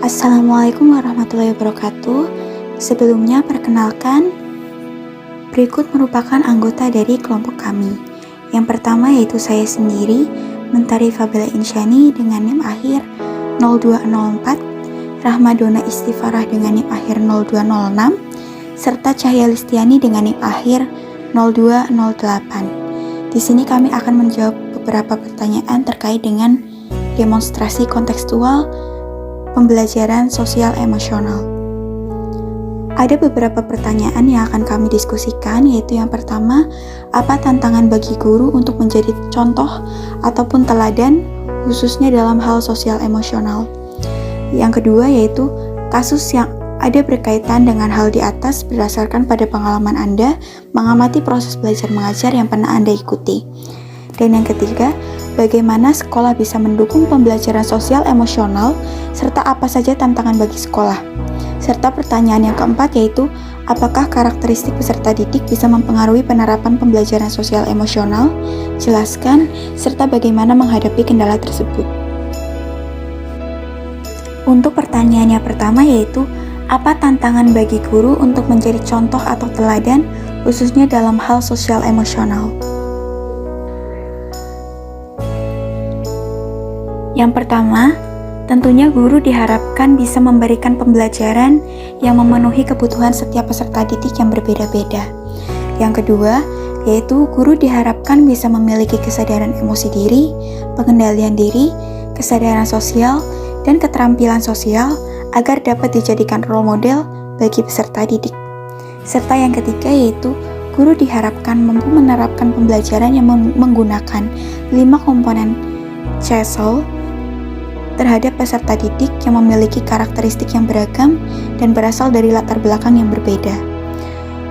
Assalamualaikum warahmatullahi wabarakatuh. Sebelumnya, perkenalkan, berikut merupakan anggota dari kelompok kami. Yang pertama yaitu saya sendiri, Mentari Fabila Insyani dengan NIM akhir 0204, Rahmadona Istifarah dengan NIM akhir 0206, serta Cahya Listiani dengan NIM akhir 0208. Di sini kami akan menjawab beberapa pertanyaan terkait dengan demonstrasi kontekstual pembelajaran sosial emosional. Ada beberapa pertanyaan yang akan kami diskusikan, yaitu yang pertama, apa tantangan bagi guru untuk menjadi contoh ataupun teladan khususnya dalam hal sosial emosional. Yang kedua yaitu kasus yang ada berkaitan dengan hal di atas berdasarkan pada pengalaman Anda mengamati proses belajar mengajar yang pernah Anda ikuti. Dan yang ketiga, bagaimana sekolah bisa mendukung pembelajaran sosial emosional, serta apa saja tantangan bagi sekolah. Serta pertanyaan yang keempat yaitu, apakah karakteristik peserta didik bisa mempengaruhi penerapan pembelajaran sosial emosional? Jelaskan, serta bagaimana menghadapi kendala tersebut. Untuk pertanyaan yang pertama yaitu, apa tantangan bagi guru untuk menjadi contoh atau teladan, khususnya dalam hal sosial emosional? Yang pertama, tentunya guru diharapkan bisa memberikan pembelajaran yang memenuhi kebutuhan setiap peserta didik yang berbeda-beda. Yang kedua, yaitu guru diharapkan bisa memiliki kesadaran emosi diri, pengendalian diri, kesadaran sosial, dan keterampilan sosial agar dapat dijadikan role model bagi peserta didik. Serta yang ketiga yaitu guru diharapkan mampu menerapkan pembelajaran yang menggunakan 5 komponen CESOL terhadap peserta didik yang memiliki karakteristik yang beragam dan berasal dari latar belakang yang berbeda.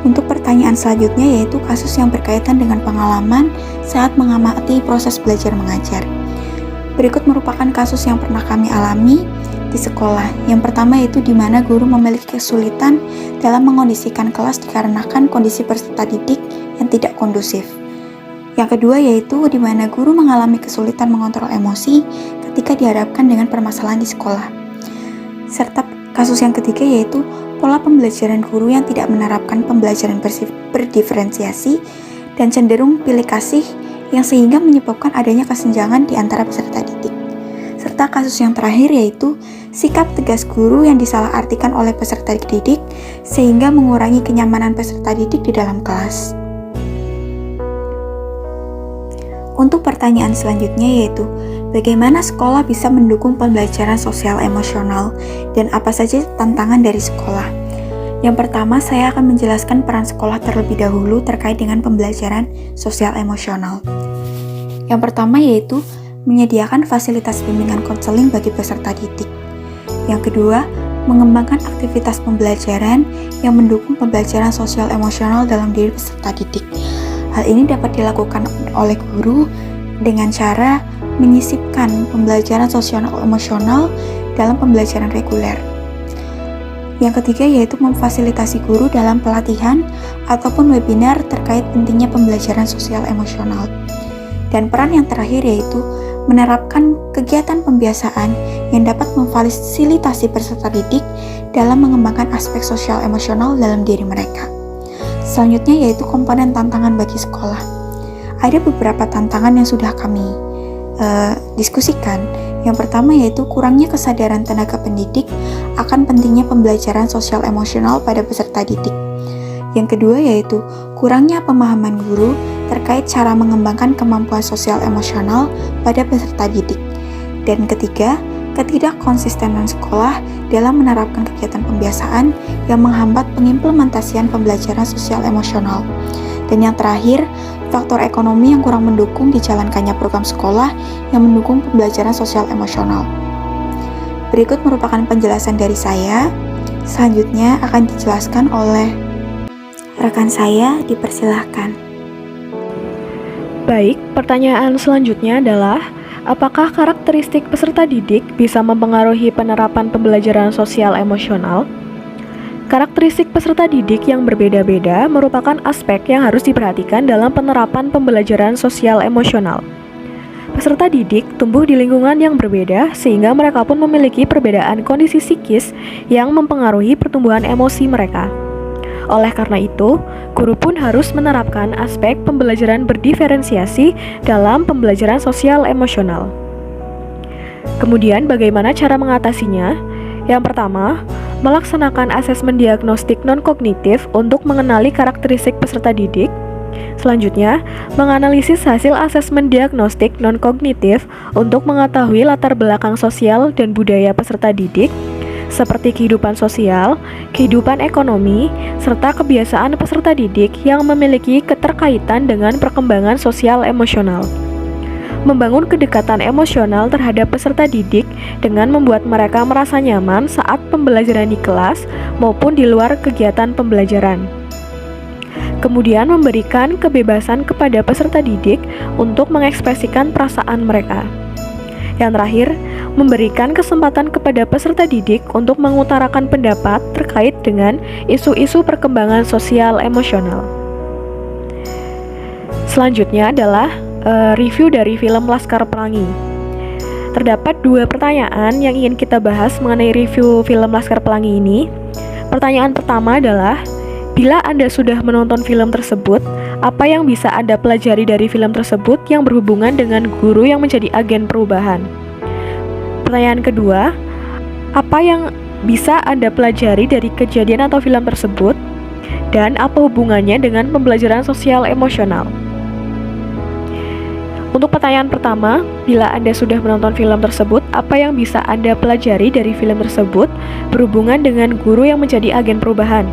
Untuk pertanyaan selanjutnya yaitu kasus yang berkaitan dengan pengalaman saat mengamati proses belajar mengajar. Berikut merupakan kasus yang pernah kami alami di sekolah. Yang pertama yaitu di mana guru memiliki kesulitan dalam mengondisikan kelas dikarenakan kondisi peserta didik yang tidak kondusif. Yang kedua yaitu di mana guru mengalami kesulitan mengontrol emosi ketika dihadapkan dengan permasalahan di sekolah. Serta kasus yang ketiga yaitu pola pembelajaran guru yang tidak menerapkan pembelajaran berdiferensiasi dan cenderung pilih kasih yang sehingga menyebabkan adanya kesenjangan di antara peserta didik. Serta kasus yang terakhir yaitu sikap tegas guru yang disalahartikan oleh peserta didik sehingga mengurangi kenyamanan peserta didik di dalam kelas. Untuk pertanyaan selanjutnya yaitu, bagaimana sekolah bisa mendukung pembelajaran sosial emosional dan apa saja tantangan dari sekolah? Yang pertama, saya akan menjelaskan peran sekolah terlebih dahulu terkait dengan pembelajaran sosial emosional. Yang pertama yaitu menyediakan fasilitas bimbingan konseling bagi peserta didik. Yang kedua, mengembangkan aktivitas pembelajaran yang mendukung pembelajaran sosial emosional dalam diri peserta didik. Hal ini dapat dilakukan oleh guru dengan cara menyisipkan pembelajaran sosial emosional dalam pembelajaran reguler. Yang ketiga yaitu memfasilitasi guru dalam pelatihan ataupun webinar terkait pentingnya pembelajaran sosial emosional. Dan peran yang terakhir yaitu menerapkan kegiatan pembiasaan yang dapat memfasilitasi peserta didik dalam mengembangkan aspek sosial emosional dalam diri mereka. Selanjutnya yaitu komponen tantangan bagi sekolah. Ada beberapa tantangan yang sudah kami diskusikan. Yang pertama yaitu kurangnya kesadaran tenaga pendidik akan pentingnya pembelajaran sosial emosional pada peserta didik. Yang kedua yaitu kurangnya pemahaman guru terkait cara mengembangkan kemampuan sosial emosional pada peserta didik. Dan ketiga, ketidakkonsistenan sekolah dalam menerapkan kegiatan pembiasaan yang menghambat pengimplementasian pembelajaran sosial emosional. Dan yang terakhir, faktor ekonomi yang kurang mendukung dijalankannya program sekolah yang mendukung pembelajaran sosial emosional. Berikut merupakan penjelasan dari saya. Selanjutnya akan dijelaskan oleh rekan saya, dipersilahkan. Baik, pertanyaan selanjutnya adalah, apakah karakteristik peserta didik bisa mempengaruhi penerapan pembelajaran sosial emosional? Karakteristik peserta didik yang berbeda-beda merupakan aspek yang harus diperhatikan dalam penerapan pembelajaran sosial emosional. Peserta didik tumbuh di lingkungan yang berbeda sehingga mereka pun memiliki perbedaan kondisi psikis yang mempengaruhi pertumbuhan emosi mereka. Oleh karena itu, guru pun harus menerapkan aspek pembelajaran berdiferensiasi dalam pembelajaran sosial emosional. Kemudian, bagaimana cara mengatasinya? Yang pertama, melaksanakan asesmen diagnostik non-kognitif untuk mengenali karakteristik peserta didik. Selanjutnya, menganalisis hasil asesmen diagnostik non-kognitif untuk mengetahui latar belakang sosial dan budaya peserta didik, seperti kehidupan sosial, kehidupan ekonomi, serta kebiasaan peserta didik yang memiliki keterkaitan dengan perkembangan sosial emosional. Membangun kedekatan emosional terhadap peserta didik dengan membuat mereka merasa nyaman saat pembelajaran di kelas maupun di luar kegiatan pembelajaran. Kemudian memberikan kebebasan kepada peserta didik untuk mengekspresikan perasaan mereka. Yang terakhir, memberikan kesempatan kepada peserta didik untuk mengutarakan pendapat terkait dengan isu-isu perkembangan sosial emosional. Selanjutnya adalah review dari film Laskar Pelangi. Terdapat 2 pertanyaan yang ingin kita bahas mengenai review film Laskar Pelangi ini. Pertanyaan pertama adalah, bila Anda sudah menonton film tersebut, apa yang bisa Anda pelajari dari film tersebut yang berhubungan dengan guru yang menjadi agen perubahan? Pertanyaan kedua, apa yang bisa Anda pelajari dari kejadian atau film tersebut, dan apa hubungannya dengan pembelajaran sosial emosional? Untuk pertanyaan pertama, bila Anda sudah menonton film tersebut, apa yang bisa Anda pelajari dari film tersebut berhubungan dengan guru yang menjadi agen perubahan?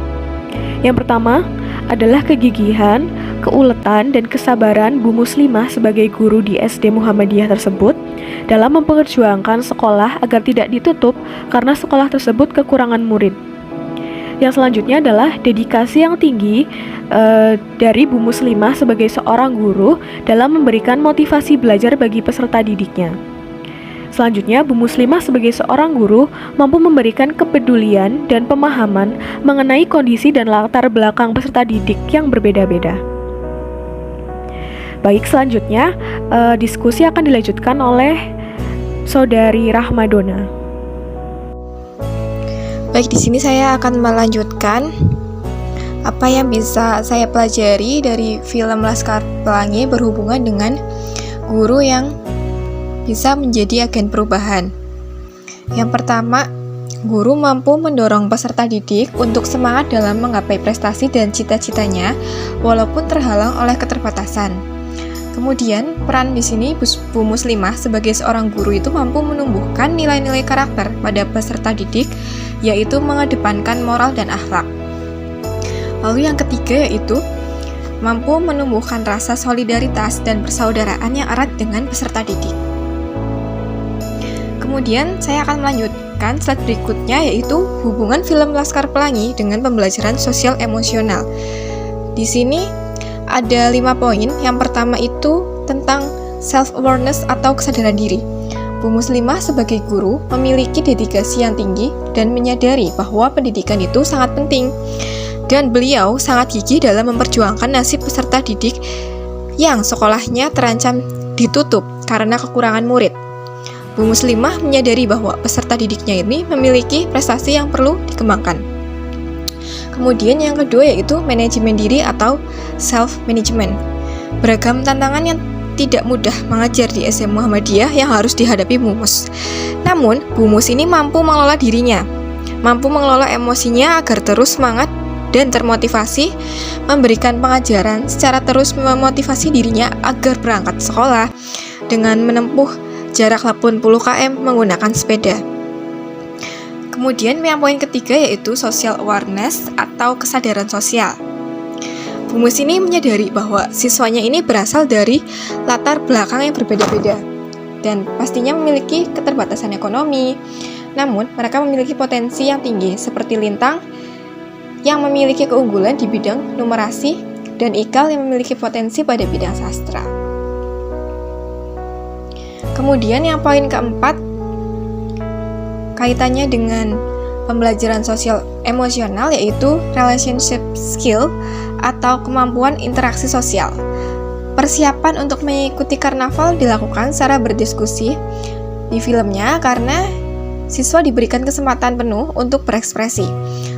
Yang pertama adalah kegigihan, keuletan, dan kesabaran Bu Muslimah sebagai guru di SD Muhammadiyah tersebut dalam memperjuangkan sekolah agar tidak ditutup karena sekolah tersebut kekurangan murid. Yang selanjutnya adalah dedikasi yang tinggi dari Bu Muslimah sebagai seorang guru dalam memberikan motivasi belajar bagi peserta didiknya. Selanjutnya, Bu Muslimah sebagai seorang guru mampu memberikan kepedulian dan pemahaman mengenai kondisi dan latar belakang peserta didik yang berbeda-beda. Baik, selanjutnya diskusi akan dilanjutkan oleh Saudari Rahmadona. Baik, di sini saya akan melanjutkan apa yang bisa saya pelajari dari film Laskar Pelangi berhubungan dengan guru yang bisa menjadi agen perubahan. Yang pertama, guru mampu mendorong peserta didik untuk semangat dalam menggapai prestasi dan cita-citanya walaupun terhalang oleh keterbatasan. Kemudian, peran di sini Bu Muslimah sebagai seorang guru itu mampu menumbuhkan nilai-nilai karakter pada peserta didik, yaitu mengedepankan moral dan akhlak. Lalu yang ketiga yaitu mampu menumbuhkan rasa solidaritas dan persaudaraan yang erat dengan peserta didik. Kemudian saya akan melanjutkan slide berikutnya, yaitu hubungan film Laskar Pelangi dengan pembelajaran sosial emosional. Di sini ada 5 poin. Yang pertama itu tentang self-awareness atau kesadaran diri. Bu Muslimah sebagai guru memiliki dedikasi yang tinggi dan menyadari bahwa pendidikan itu sangat penting. Dan beliau sangat gigih dalam memperjuangkan nasib peserta didik yang sekolahnya terancam ditutup karena kekurangan murid. Bu Muslimah menyadari bahwa peserta didiknya ini memiliki prestasi yang perlu dikembangkan. Kemudian yang kedua yaitu manajemen diri atau self-management. Beragam tantangan yang tidak mudah mengajar di SD Muhammadiyah yang harus dihadapi Bu Mus. Namun, Bu Mus ini mampu mengelola dirinya, mampu mengelola emosinya agar terus semangat dan termotivasi, memberikan pengajaran secara terus memotivasi dirinya agar berangkat sekolah dengan menempuh jarak 80 km menggunakan sepeda. Kemudian yang poin ketiga yaitu social awareness atau kesadaran sosial. Bu Mus ini menyadari bahwa siswanya ini berasal dari latar belakang yang berbeda-beda dan pastinya memiliki keterbatasan ekonomi. Namun, mereka memiliki potensi yang tinggi seperti Lintang yang memiliki keunggulan di bidang numerasi dan Ikal yang memiliki potensi pada bidang sastra. Kemudian yang poin keempat kaitannya dengan pembelajaran sosial emosional yaitu relationship skill atau kemampuan interaksi sosial. Persiapan untuk mengikuti karnaval dilakukan secara berdiskusi di filmnya karena siswa diberikan kesempatan penuh untuk berekspresi.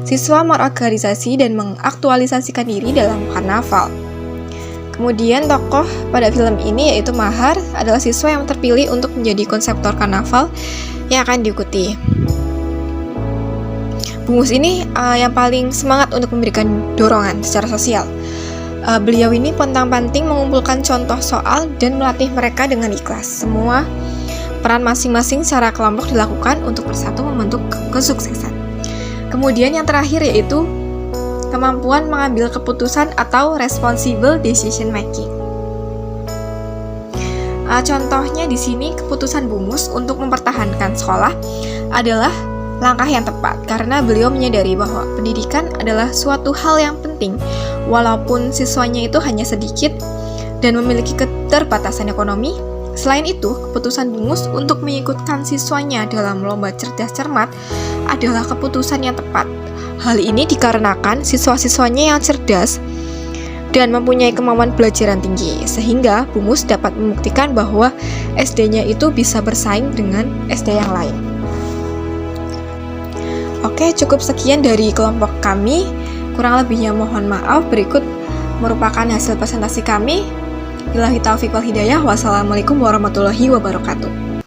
Siswa mengorganisasi dan mengaktualisasikan diri dalam karnaval. Kemudian tokoh pada film ini yaitu Mahar adalah siswa yang terpilih untuk menjadi konseptor karnaval yang akan diikuti. Bungus ini yang paling semangat untuk memberikan dorongan secara sosial. Beliau ini pontang-panting mengumpulkan contoh soal dan melatih mereka dengan ikhlas. Semua peran masing-masing secara kelompok dilakukan untuk bersatu membentuk kesuksesan. Kemudian yang terakhir yaitu kemampuan mengambil keputusan atau responsible decision making. Contohnya di sini keputusan Bungus untuk mempertahankan sekolah adalah langkah yang tepat karena beliau menyadari bahwa pendidikan adalah suatu hal yang penting walaupun siswanya itu hanya sedikit dan memiliki keterbatasan ekonomi. Selain itu, keputusan Bungus untuk mengikutkan siswanya dalam lomba cerdas cermat adalah keputusan yang tepat. Hal ini dikarenakan siswa-siswanya yang cerdas dan mempunyai kemampuan belajar yang tinggi, sehingga Bungus dapat membuktikan bahwa SD-nya itu bisa bersaing dengan SD yang lain. Oke, cukup sekian dari kelompok kami. Kurang lebihnya mohon maaf. Berikut merupakan hasil presentasi kami. Billahi taufiq wal hidayah. Wassalamualaikum warahmatullahi wabarakatuh.